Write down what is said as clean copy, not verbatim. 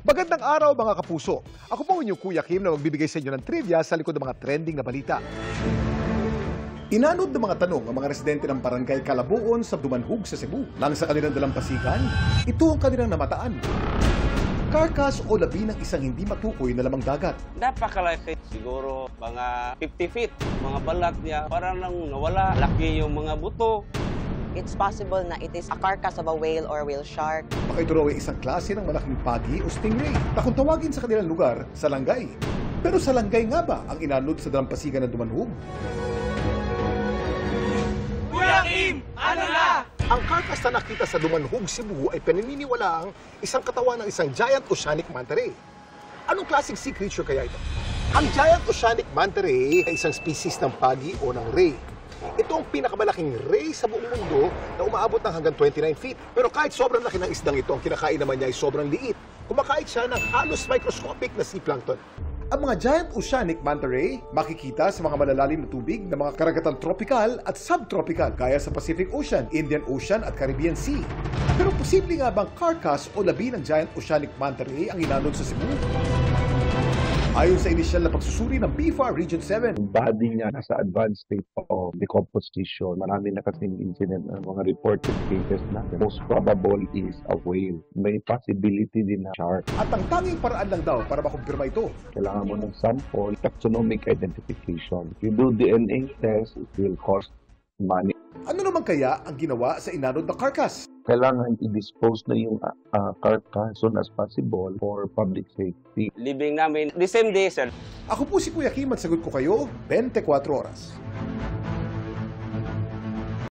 Magandang araw mga kapuso. Ako po inyong Kuya Kim na magbibigay sa inyo ng trivia sa likod ng mga trending na balita. Inanod ng mga tanong ang mga residente ng Barangay Calabuon sa Dumanhog sa Cebu. Nang sa kanilang dalampasigan, ito ang kanilang namataan. Carcass o labi ng isang hindi matukoy na lamang dagat. Napakalaki. Siguro mga 50 feet. Mga balat niya parang nang nawala. Laki yung mga buto. It's possible na it is a carcass of a whale or whale shark. Baka ito raw ay isang klase ng malaking pagi o stingray na kung tawagin sa kanilang lugar, salanggay. Pero salanggay nga ba ang inanod sa dalampasigan ng Dumanhog? Kuya Kim! Ano na? Ang carcass na nakita sa Dumanhog, Cebu ay pinaniniwalaang isang katawan ng isang giant oceanic manta ray. Anong klaseng sea creature kaya ito? Ang giant oceanic manta ray ay isang species ng pagi o ng ray. Ito ang pinakamalaking ray sa buong mundo na umaabot ng hanggang 29 feet. Pero kahit sobrang laki ng isdang ito, ang kinakain naman niya ay sobrang liit. Kumakain siya ng halos microscopic na sea plankton. Ang mga giant oceanic manta ray makikita sa mga malalalim na tubig ng mga karagatan tropical at subtropical gaya sa Pacific Ocean, Indian Ocean at Caribbean Sea. Pero posible nga bang carcass o labi ng giant oceanic manta ray ang inanod sa Cebu? Ayon sa inisyal na pagsusuri ng BFAR Region 7, Yung body niya nasa advanced state of decomposition. Marami na kasing incident ng mga reported cases na most probable is a whale. May possibility din na shark. at ang tanging paraan lang daw para makumpirma ito, Kailangan mo ng sample, taxonomic identification. If you do DNA test, it will cost money. ano naman kaya ang ginawa sa inanod na carcass? Kailangan i-dispose na yung carcass as soon as possible for public safety. Libing namin the same day, sir. Ako po si Kuya Kim at sagot ko kayo 24 oras.